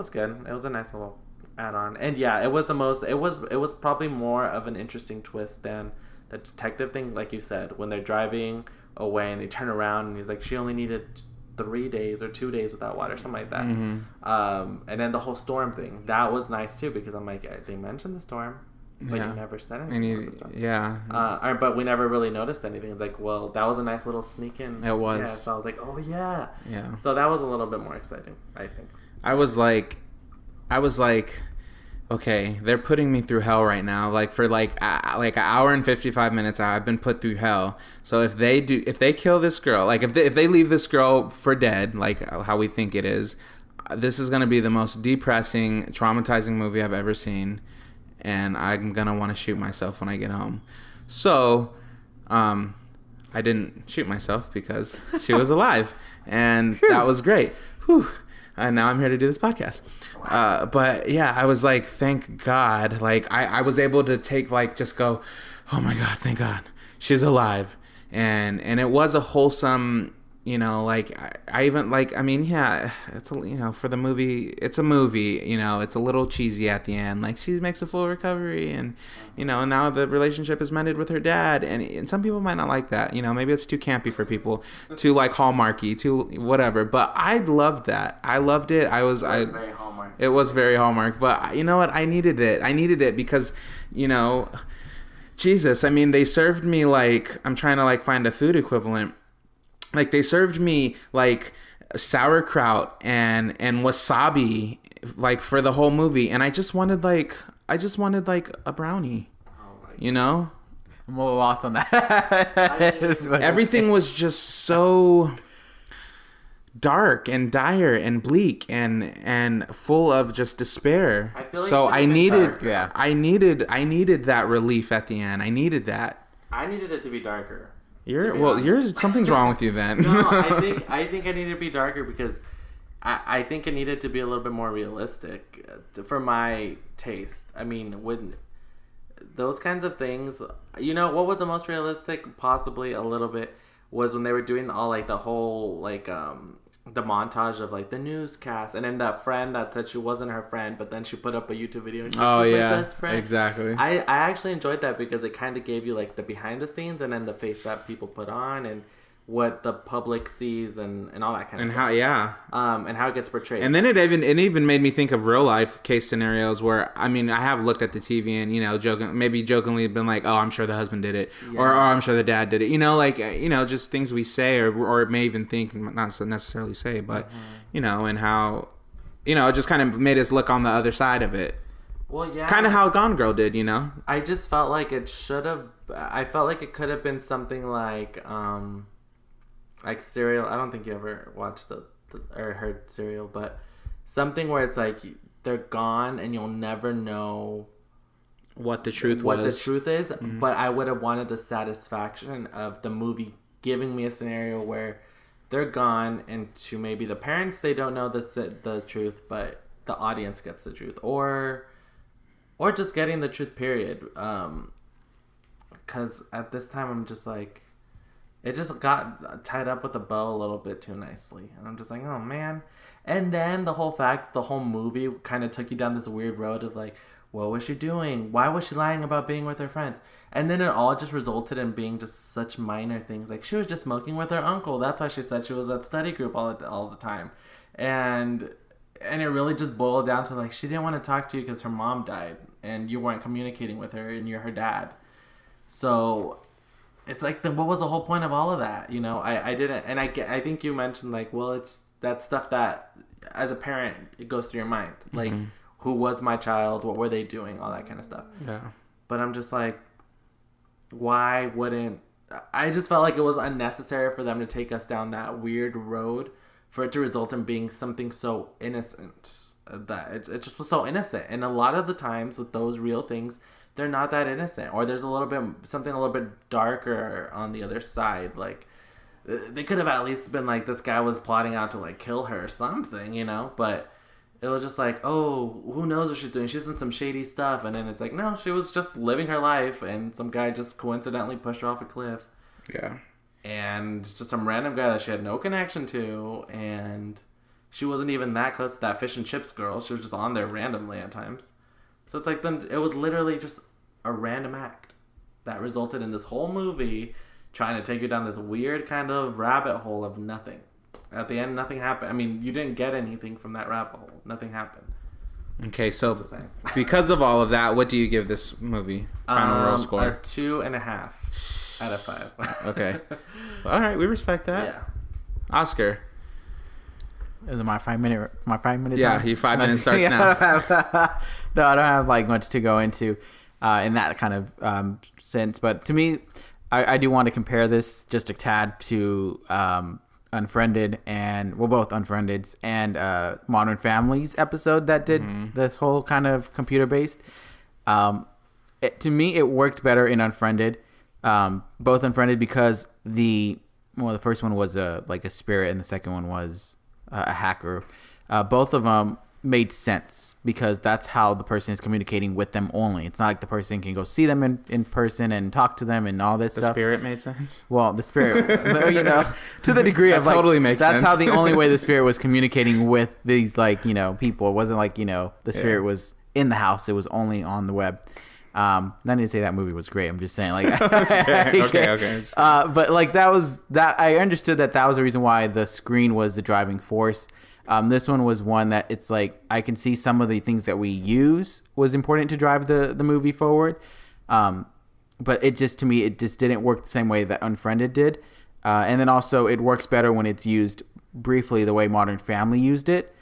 good. It was a nice little add-on, and yeah, it was probably more of an interesting twist than the detective thing, like you said, when they're driving away and they turn around and he's like, she only needed 3 days or 2 days without water, something like that. Mm-hmm. And then the whole storm thing, that was nice too, because I'm like, they mentioned the storm, but you never said anything about the storm. Yeah. But we never really noticed anything. It's like, well, that was a nice little sneak in. It was. Yeah, so I was like, oh yeah. Yeah. So that was a little bit more exciting, I think. I was like, okay, they're putting me through hell right now. Like for like an hour and 55 minutes, I've been put through hell. So if they kill this girl, like if they leave this girl for dead, like how we think it is, this is gonna be the most depressing, traumatizing movie I've ever seen, and I'm gonna want to shoot myself when I get home. So, I didn't shoot myself because she was alive, and that was great. Whew. And now I'm here to do this podcast. But yeah, I was like, thank God. Like I was able to take just go, oh my God, thank God she's alive. And it was a wholesome, I even yeah, it's for the movie, it's a movie, it's a little cheesy at the end. Like she makes a full recovery and, and now the relationship is mended with her dad. And some people might not like that, maybe it's too campy for people, too Hallmarky, too whatever. But I loved that. I loved it. It was very Hallmark. It was very Hallmark. But you know what? I needed it because, Jesus, they served me I'm trying to find a food equivalent. They served me sauerkraut and wasabi for the whole movie, and I just wanted a brownie. I'm a little lost on that. Everything was just so dark and dire and bleak and full of just despair. I needed that relief at the end. I needed that. I needed it to be darker. Something's wrong with you then. No, I think I needed to be darker because I think it needed to be a little bit more realistic for my taste. When those kinds of things, what was the most realistic? Possibly a little bit was when they were doing all the whole the montage of the newscast, and then that friend that said she wasn't her friend, but then she put up a YouTube video and she's my best friend. Exactly. I actually enjoyed that because it kind of gave you the behind the scenes and then the face that people put on and what the public sees and all that kind of stuff. And how it gets portrayed. And then it even made me think of real life case scenarios where I have looked at the TV and jokingly been like, oh, I'm sure the husband did it, or I'm sure the dad did it. Just things we say or may even think, not so necessarily say, but and how it just kind of made us look on the other side of it. Well, yeah. Kind of how Gone Girl did, I just felt like it should have. I felt like it could have been something like Serial. I don't think you ever watched or heard Serial, but something where it's they're gone and you'll never know what the truth is. Mm-hmm. But I would have wanted the satisfaction of the movie giving me a scenario where they're gone, and to maybe the parents, they don't know the truth, but the audience gets the truth, or just getting the truth. Period. Because at this time, I'm just it just got tied up with a bow a little bit too nicely. And I'm just oh, man. And then the whole movie kind of took you down this weird road of what was she doing? Why was she lying about being with her friends? And then it all just resulted in being just such minor things. She was just smoking with her uncle. That's why she said she was at study group all the time. And it really just boiled down to she didn't want to talk to you because her mom died. And you weren't communicating with her and you're her dad. So it's then what was the whole point of all of that? I didn't, and I think you mentioned well, it's that stuff that as a parent it goes through your mind. who was my child, what were they doing, all that kind of stuff. Yeah. But I'm just like, why wouldn't... I just felt like it was unnecessary for them to take us down that weird road for it to result in being something so innocent. That it just was so innocent. And a lot of the times with those real things, they're not that innocent. Or there's something a little bit darker on the other side. Like, they could have at least been like, this guy was plotting out to, like, kill her or something, you know? But it was just like, oh, who knows what she's doing? She's in some shady stuff. And then it's like, no, she was just living her life. And some guy just coincidentally pushed her off a cliff. Yeah. And it's just some random guy that she had no connection to. And she wasn't even that close to that fish and chips girl. She was just on there randomly at times. So it's like, then it was literally just a random act that resulted in this whole movie trying to take you down this weird kind of rabbit hole of nothing. At the end, nothing happened. I mean, you didn't get anything from that rabbit hole. Nothing happened. Okay, so because of all of that, what do you give this movie? Final roll score? A 2.5 out of 5. Okay. All right, we respect that. Yeah. Oscar. Is it my 5 minute? Yeah, time? your 5 minutes starts now. No, I don't have like much to go into in that kind of sense. But to me, I do want to compare this just a tad to Unfriended both Unfriended and Modern Family's episode that did this whole kind of computer based. To me, it worked better in Unfriended, both Unfriended because the first one was a spirit and the second one was a hacker. Both of them made sense because that's how the person is communicating with them only. It's not like the person can go see them in person and talk to them and all this stuff. The spirit made sense? Well, the spirit, to the degree of totally makes that's sense. how the only way the spirit was communicating with these people. It wasn't like, the spirit was in the house. It was only on the web. I didn't say that movie was great. I'm just saying okay. But like that was that I understood that was the reason why the screen was the driving force. This one was one that it's like I can see some of the things that we use was important to drive the movie forward. But it just, to me, it just didn't work the same way that Unfriended did. And then also it works better when it's used briefly the way Modern Family used it.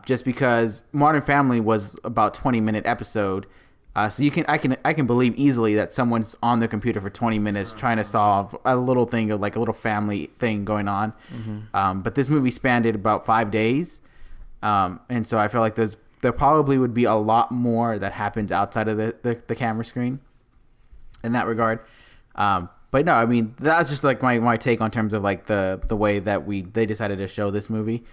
Just because Modern Family was about 20-minute episode. So I can believe easily that someone's on their computer for 20 minutes trying to solve a little thing of like a little family thing going on. But this movie spanned about 5 days. And so I feel like there probably would be a lot more that happens outside of the camera screen in that regard. But no, I mean, that's just like my take on terms of like the way that they decided to show this movie.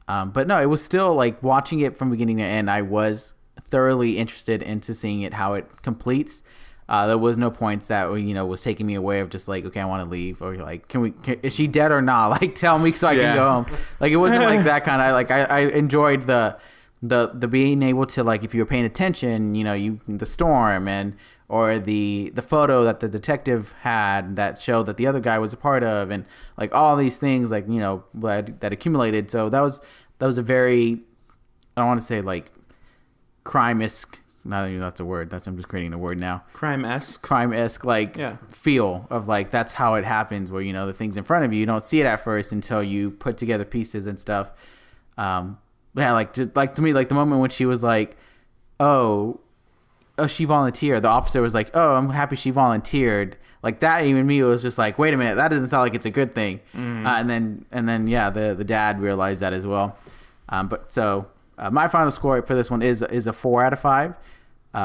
But no, it was still like watching it from beginning to end. I was thoroughly interested into seeing it, how it completes. There was no points that was taking me away of just like, okay, I want to leave, or like, is she dead or not? Like, tell me so I can go home. Like, it wasn't like that kind of like. I enjoyed the being able to, like, if you were paying attention, the storm or the photo that the detective had that showed that the other guy was a part of, and like all these things like that accumulated. So that was a very, I don't want to say like crime-esque, not even that's a word, I'm just creating a word now, crime-esque like feel of like that's how it happens, where the things in front of you don't see it at first until you put together pieces and stuff. Like to me, like the moment when she was like, oh she volunteered, the officer was like, oh, I'm happy she volunteered, like that. Even me, it was just like, wait a minute, that doesn't sound like it's a good thing. And then the dad realized that as well. But so my final score for this one is a 4 out of 5,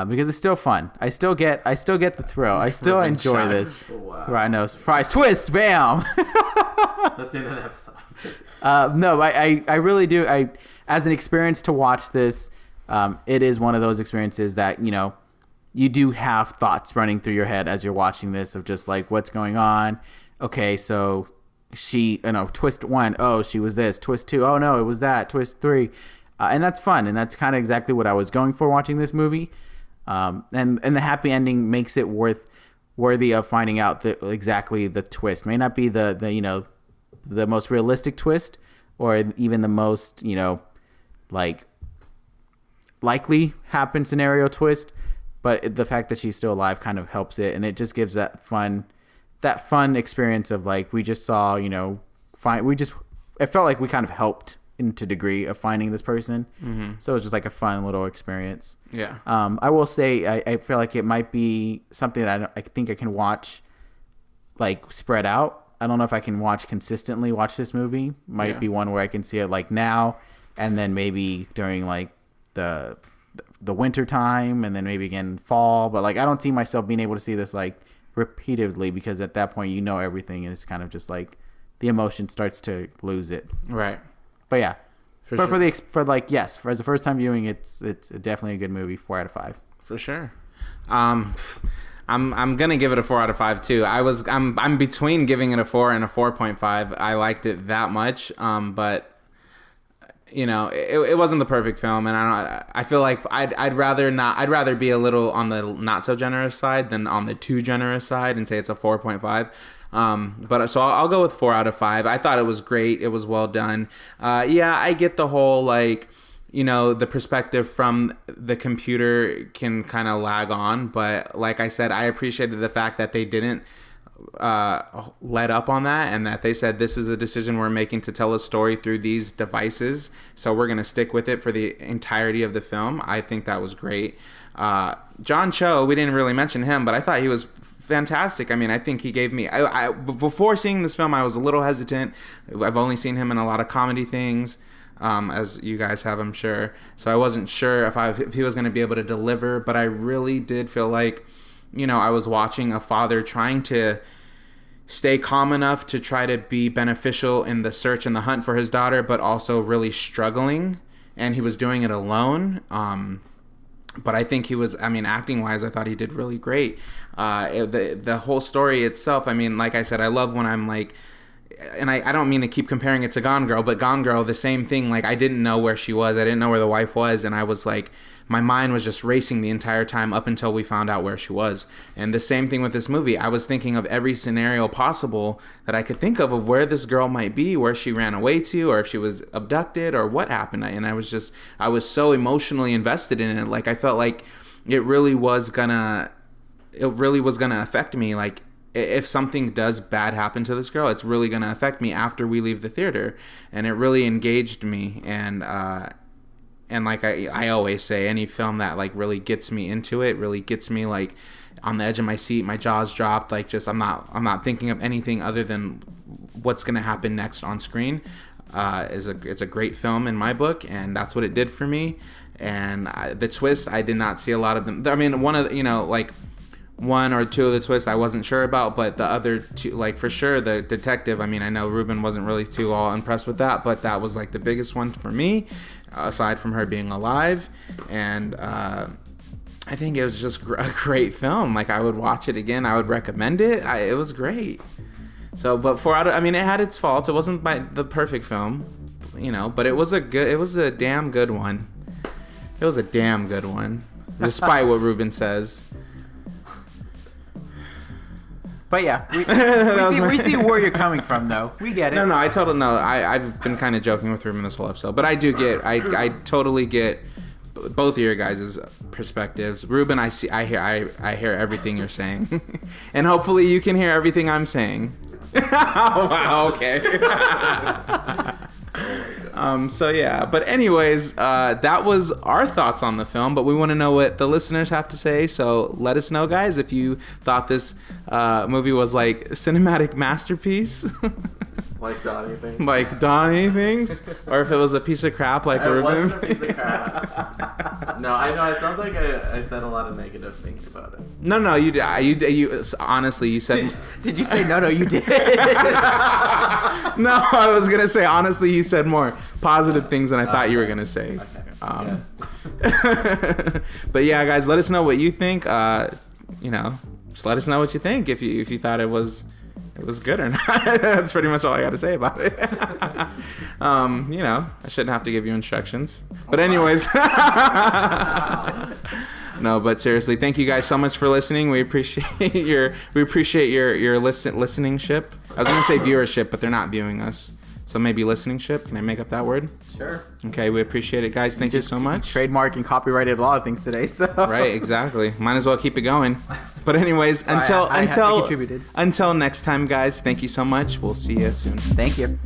because it's still fun. I still get the thrill. I still enjoy this. Wow. Right, no surprise twist, bam. That's the end of the episode. No, I really do. As an experience to watch this, it is one of those experiences that you do have thoughts running through your head as you're watching this of just like, what's going on? Okay, so she, twist 1, oh, she was this. Twist 2, oh no, it was that. Twist 3. And that's fun, and that's kind of exactly what I was going for watching this movie. And the happy ending makes it worthy of finding out exactly the twist. May not be the most realistic twist, or even the most like likely happen scenario twist, but the fact that she's still alive kind of helps it, and it just gives that fun experience of like, we just saw it felt like we kind of helped into degree of finding this person. So it was just like a fun little experience. Yeah. I will say I feel like it might be something that I think I can watch like spread out. I don't know if I can watch this movie. Might be one where I can see it like now, and then maybe during like the winter time, and then maybe again fall. But like I don't see myself being able to see this like repeatedly, because at that point everything is kind of just like the emotion starts to lose it. Right. But yeah. For but sure. for as a first time viewing, it's definitely a good movie. 4 out of 5. For sure. I'm gonna give it a 4 out of 5 too. I'm between giving it a 4 and a 4.5. I liked it that much, but you know, it wasn't the perfect film, and I feel like I'd rather be a little on the not so generous side than on the too generous side and say it's a 4.5. But so I'll go with 4 out of 5. I thought it was great. It was well done. Yeah, I get the whole like, you know, the perspective from the computer can kind of lag on, but like I said, I appreciated the fact that they didn't let up on that, and that they said this is a decision we're making to tell a story through these devices, so we're going to stick with it for the entirety of the film. I think that was great. John Cho, we didn't really mention him, but I thought he was fantastic. I mean, I think he gave me before seeing this film, I was a little hesitant. I've only seen him in a lot of comedy things, as you guys have, I'm sure, so I wasn't sure if he was going to be able to deliver, but I really did feel like, you know, I was watching a father trying to stay calm enough to try to be beneficial in the search and the hunt for his daughter, but also really struggling, and he was doing it alone. But I think he was, I mean, acting wise, I thought he did really great. The whole story itself, I mean, like I said, I love when I'm like, and I don't mean to keep comparing it to Gone Girl, but Gone Girl, the same thing. Like, I didn't know where she was. I didn't know where the wife was. And I was like, my mind was just racing the entire time up until we found out where she was. And the same thing with this movie. I was thinking of every scenario possible that I could think of where this girl might be, where she ran away to, or if she was abducted, or what happened. And I was so emotionally invested in it. Like, I felt like it really was gonna affect me. Like, if something does bad happen to this girl, it's really going to affect me after we leave the theater. And it really engaged me. And like I always say, any film that like really gets me into it, really gets me like on the edge of my seat, my jaw's dropped, like just I'm not thinking of anything other than what's going to happen next on screen. It's a great film in my book, and that's what it did for me. And the twist, I did not see a lot of them. I mean, one or two of the twists I wasn't sure about, but the other two, like for sure the detective, I mean, I know Ruben wasn't really too all impressed with that, but that was like the biggest one for me, aside from her being alive. And I think it was just a great film. Like, I would watch it again. I would recommend it. It was great. So, but I mean, it had its faults. It wasn't the perfect film, you know, but it was a damn good one. It was a damn good one, despite what Ruben says. But yeah, we see where you're coming from, though. We get it. No, I've been kind of joking with Ruben this whole episode, but I do get, I totally get both of your guys' perspectives. Ruben, I hear everything you're saying, and hopefully you can hear everything I'm saying. Oh, wow, okay. So yeah, but anyways, that was our thoughts on the film, but we want to know what the listeners have to say, so let us know, guys, if you thought this movie was like cinematic masterpiece. Like Donnie thinks. Like Donnie thinks, or if it was a piece of crap like Ruben. It wasn't a piece of crap. No, I know. It sounds like I said a lot of negative things about it. No, you did. You honestly, you said. Did you say no? You did. No, I was gonna say honestly, you said more positive things than I thought you were gonna say. Okay. But yeah, guys, let us know what you think. Just let us know what you think if you thought it was good or not. That's pretty much all I got to say about it. I shouldn't have to give you instructions. But anyways. No, but seriously, thank you guys so much for listening. We appreciate your listening-ship. I was going to say viewership, but they're not viewing us. So maybe listening-ship. Can I make up that word? Sure. Okay, we appreciate it, guys. Thank you so much. Trademark and copyrighted a lot of things today, so. Right, exactly. Might as well keep it going. But anyways, until next time, guys, thank you so much. We'll see you soon. Thank you.